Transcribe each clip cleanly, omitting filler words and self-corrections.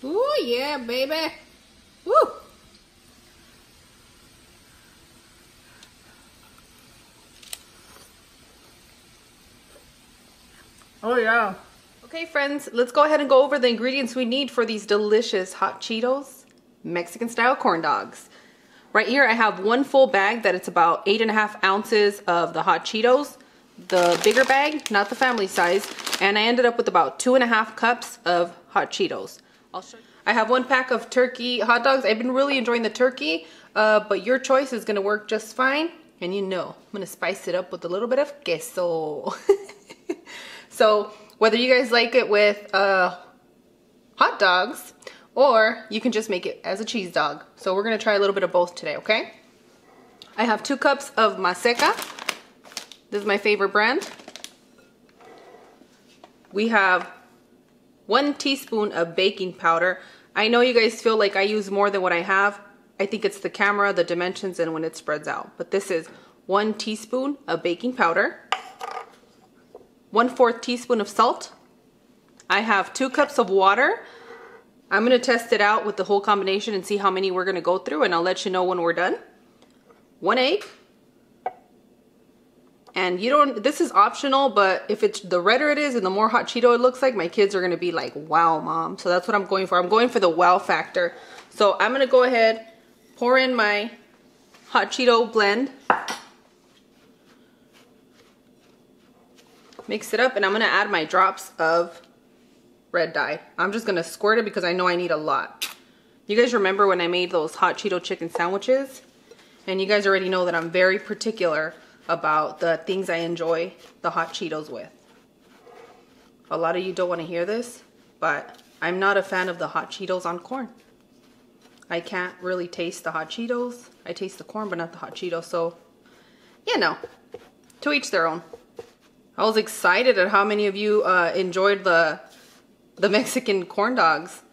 Ooh, yeah, baby. Woo. Oh, yeah. Okay, friends, let's go ahead and go over the ingredients we need for these delicious hot Cheetos Mexican style corn dogs. Right here I have one full bag that it's about 8.5 ounces of the hot Cheetos, the bigger bag, not the family size, and I ended up with about 2.5 cups of hot Cheetos. I have one pack of turkey hot dogs. I've been really enjoying the turkey, but your choice is gonna work just fine. And you know, I'm gonna spice it up with a little bit of queso. So whether you guys like it with hot dogs, or you can just make it as a cheese dog. So we're gonna try a little bit of both today, okay? I have 2 cups of Maseca. This is my favorite brand. We have 1 teaspoon of baking powder. I know you guys feel like I use more than what I have. I think it's the camera, the dimensions, and when it spreads out. But this is 1 teaspoon of baking powder. 1/4 teaspoon of salt. I have 2 cups of water. I'm gonna test it out with the whole combination and see how many we're gonna go through, and I'll let you know when we're done. 1 egg. And you don't, this is optional, but if it's the redder it is and the more hot Cheeto it looks like, my kids are gonna be like, wow, mom. So that's what I'm going for. I'm going for the wow factor. So I'm gonna go ahead, pour in my hot Cheeto blend. Mix it up, and I'm gonna add my drops of red dye. I'm just gonna squirt it because I know I need a lot. You guys remember when I made those hot Cheeto chicken sandwiches? And you guys already know that I'm very particular about the things I enjoy the hot Cheetos with. A lot of you don't want to hear this, but I'm not a fan of the hot Cheetos on corn. I can't really taste the hot Cheetos. I taste the corn, but not the hot Cheetos. So, you know, to each their own. I was excited at how many of you enjoyed the Mexican corn dogs.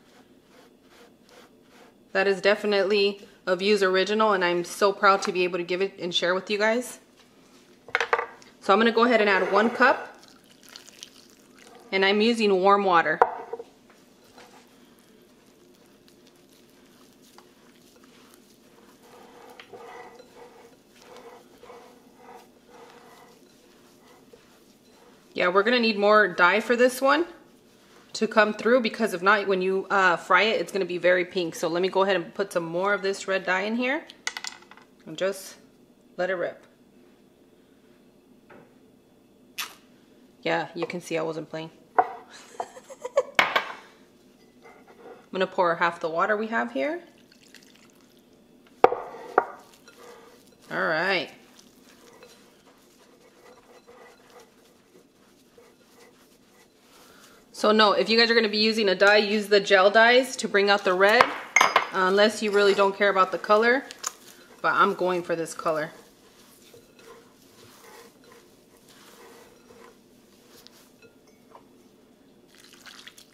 That is definitely a Views original, and I'm so proud to be able to give it and share with you guys. So I'm going to go ahead and add 1 cup, and I'm using warm water. Yeah, we're going to need more dye for this one to come through, because if not, when you fry it, it's going to be very pink. So let me go ahead and put some more of this red dye in here and just let it rip. Yeah, you can see I wasn't playing. I'm going to pour half the water we have here. All right. So no, if you guys are going to be using a dye, use the gel dyes to bring out the red, unless you really don't care about the color. But I'm going for this color.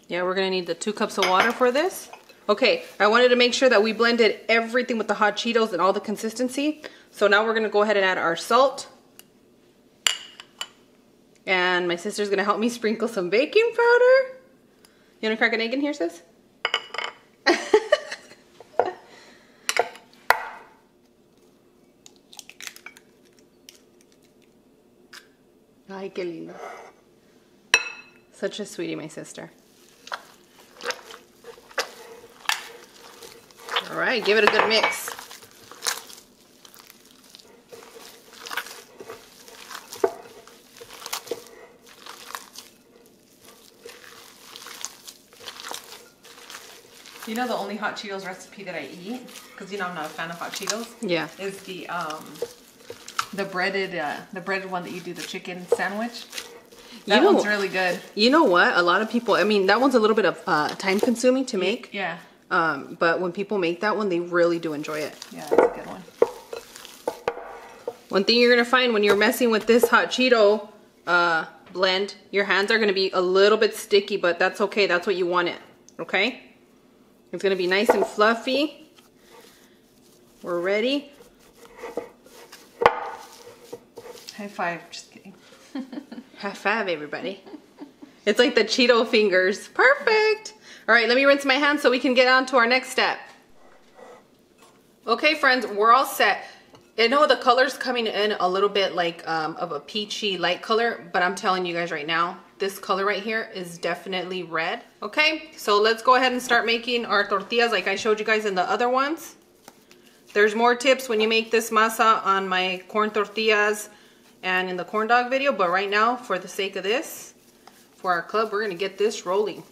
Yeah, we're going to need the 2 cups of water for this. Okay, I wanted to make sure that we blended everything with the hot Cheetos and all the consistency. So now we're going to go ahead and add our salt. And my sister's gonna help me sprinkle some baking powder. You wanna crack an egg in here, sis? Ay, qué lindo. Such a sweetie, my sister. All right, give it a good mix. You know the only hot Cheetos recipe that I eat, because you know I'm not a fan of hot Cheetos. Yeah. Is the breaded one that you do the chicken sandwich. That one's really good. You know what? A lot of people. I mean, that one's a little bit of time consuming to make. Yeah. But when people make that one, they really do enjoy it. Yeah, that's a good one. One thing you're gonna find when you're messing with this hot Cheeto blend, your hands are gonna be a little bit sticky, but that's okay. That's what you want it. Okay. It's going to be nice and fluffy. We're ready. High five. Just kidding. High five, everybody. It's like the Cheeto fingers. Perfect. All right, let me rinse my hands so we can get on to our next step. Okay, friends, we're all set. I know the color's coming in a little bit like of a peachy light color, but I'm telling you guys right now, this color right here is definitely red. Okay, so let's go ahead and start making our tortillas like I showed you guys in the other ones. There's more tips when you make this masa on my corn tortillas and in the corn dog video, but right now, for the sake of this, for our club, we're gonna get this rolling.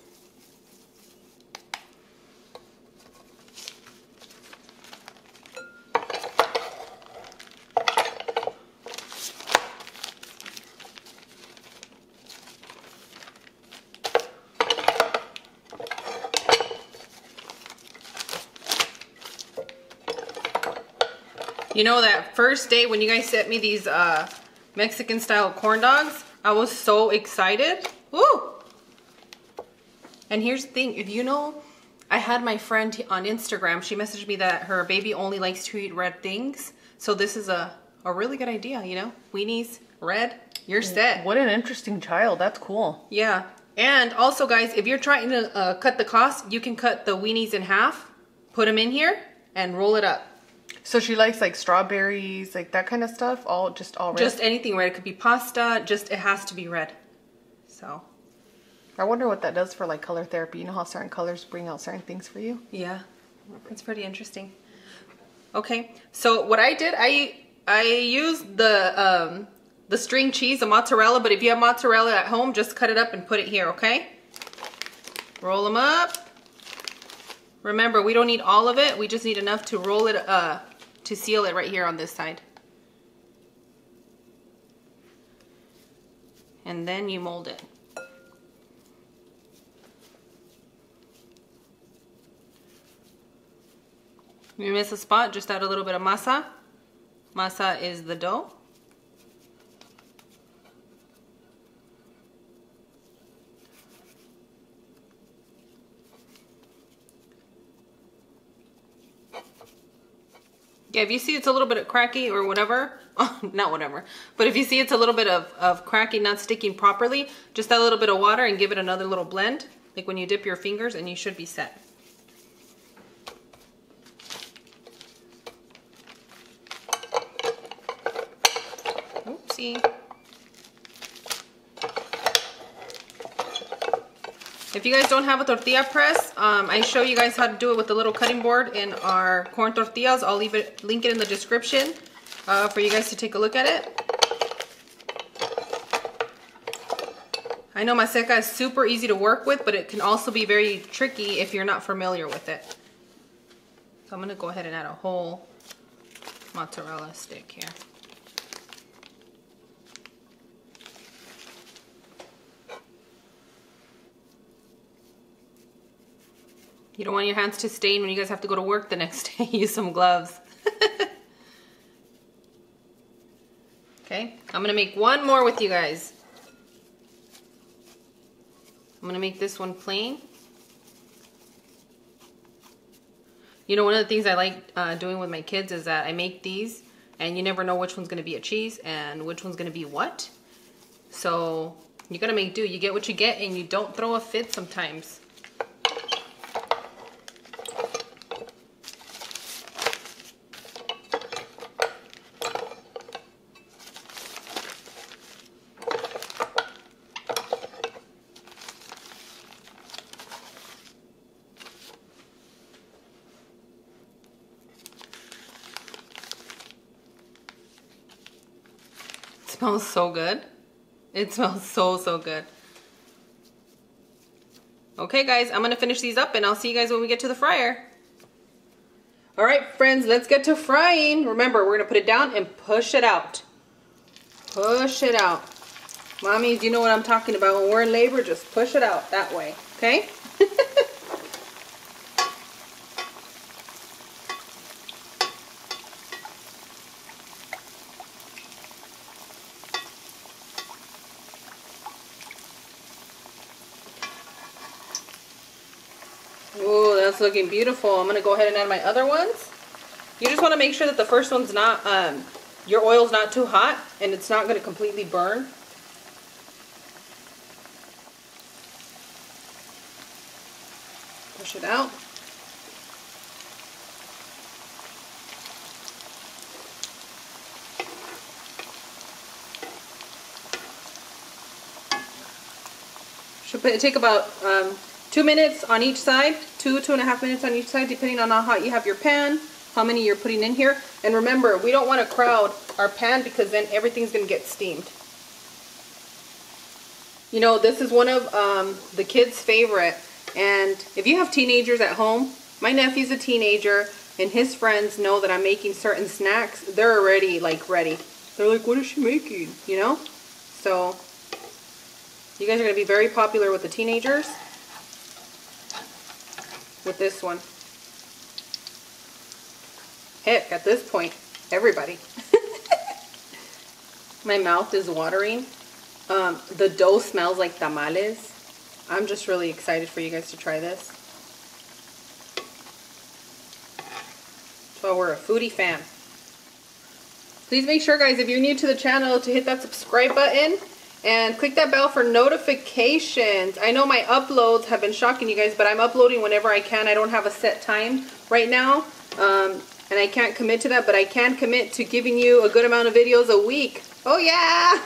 You know, that first day when you guys sent me these Mexican style corn dogs, I was so excited. Woo! And here's the thing, if you know, I had my friend on Instagram, she messaged me that her baby only likes to eat red things. So this is a really good idea, you know? Weenies, red, you're set. What an interesting child, that's cool. Yeah, and also guys, if you're trying to cut the cost, you can cut the weenies in half, put them in here, and roll it up. So she likes like strawberries, like that kind of stuff, just all red? Just anything red. It could be pasta, just it has to be red. So. I wonder what that does for like color therapy. You know how certain colors bring out certain things for you? Yeah, it's pretty interesting. Okay, so what I did, I used the string cheese, the mozzarella, but if you have mozzarella at home, just cut it up and put it here, okay? Roll them up. Remember, we don't need all of it. We just need enough to roll it, to seal it right here on this side. And then you mold it. If you miss a spot, just add a little bit of masa. Masa is the dough. Yeah, if you see it's a little bit cracky or whatever, not whatever, but if you see it's a little bit of cracky, not sticking properly, just add a little bit of water and give it another little blend, like when you dip your fingers, and you should be set. Oopsie. If you guys don't have a tortilla press, I show you guys how to do it with the little cutting board in our corn tortillas. I'll link it in the description for you guys to take a look at it. I know maseca is super easy to work with, but it can also be very tricky if you're not familiar with it. So I'm gonna go ahead and add a whole mozzarella stick here. You don't want your hands to stain when you guys have to go to work the next day. Use some gloves. Okay, I'm gonna make one more with you guys. I'm gonna make this one plain. You know, one of the things I like doing with my kids is that I make these and you never know which one's gonna be a cheese and which one's gonna be what. So you gotta make do. You get what you get and you don't throw a fit sometimes. It smells so good. It smells so good. Okay guys, I'm gonna finish these up and I'll see you guys when we get to the fryer. Alright friends, let's get to frying. Remember, we're gonna put it down and push it out. Push it out. Mommies, you know what I'm talking about. When we're in labor, just push it out that way, okay? Oh, that's looking beautiful. I'm gonna go ahead and add my other ones. You just want to make sure that the first one's not, your oil's not too hot and it's not gonna completely burn. Push it out. Should take about 2 minutes on each side, 2.5 minutes on each side, depending on how hot you have your pan, how many you're putting in here. And remember, we don't want to crowd our pan because then everything's going to get steamed. You know, this is one of the kids' favorite. And if you have teenagers at home, my nephew's a teenager and his friends know that I'm making certain snacks. They're already like ready. They're like, what is she making? You know? So you guys are going to be very popular with the teenagers with this one. Heck, at this point, everybody. My mouth is watering. The dough smells like tamales. I'm just really excited for you guys to try this. So we're a foodie fan. Please make sure, guys, if you're new to the channel, to hit that subscribe button and click that bell for notifications. I know my uploads have been shocking you guys, but I'm uploading whenever I can. I don't have a set time right now, and I can't commit to that, but I can commit to giving you a good amount of videos a week. Oh yeah!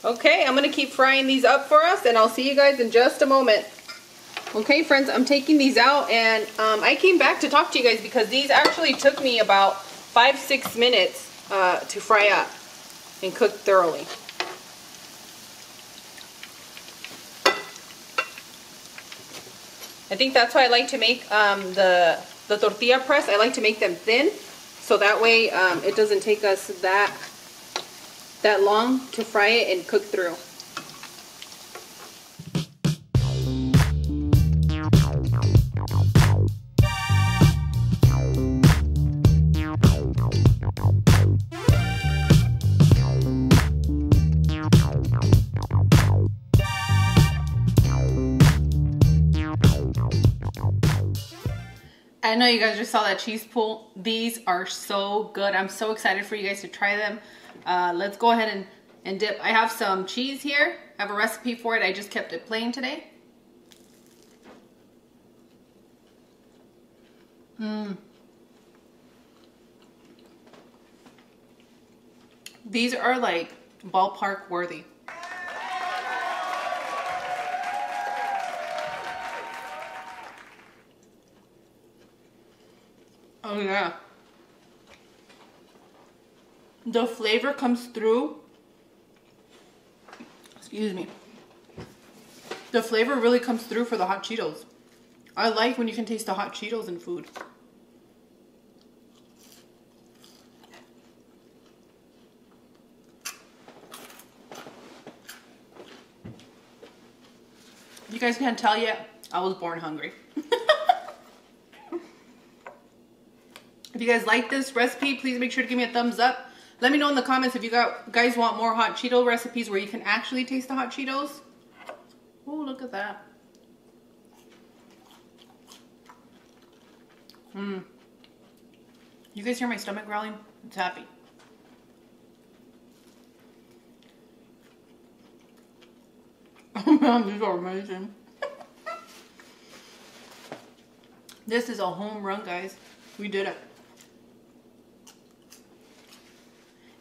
Okay, I'm going to keep frying these up for us, and I'll see you guys in just a moment. Okay, friends, I'm taking these out, and I came back to talk to you guys because these actually took me about 5-6 minutes to fry up and cook thoroughly. I think that's why I like to make the tortilla press. I like to make them thin, so that way it doesn't take us that long to fry it and cook through. I know you guys just saw that cheese pool. These are so good. I'm so excited for you guys to try them. Let's go ahead and dip. I have some cheese here. I have a recipe for it. I just kept it plain today. These are like ballpark worthy. Oh yeah. The flavor comes through. Excuse me. The flavor really comes through for the hot Cheetos. I like when you can taste the hot Cheetos in food. You guys can't tell yet, I was born hungry. If you guys like this recipe, please make sure to give me a thumbs up. Let me know in the comments if you guys want more hot Cheeto recipes where you can actually taste the hot Cheetos. Oh, look at that. You guys hear my stomach growling? It's happy. Oh man, these are amazing. This is a home run, guys. We did it.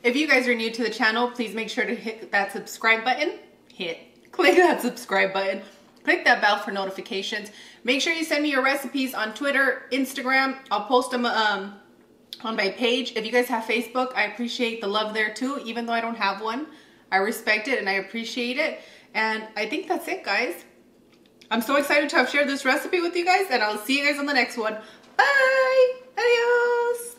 If you guys are new to the channel, please make sure to hit that subscribe button. Click that subscribe button. Click that bell for notifications. Make sure you send me your recipes on Twitter, Instagram. I'll post them on my page. If you guys have Facebook, I appreciate the love there too. Even though I don't have one, I respect it and I appreciate it. And I think that's it, guys. I'm so excited to have shared this recipe with you guys, and I'll see you guys on the next one. Bye! Adios!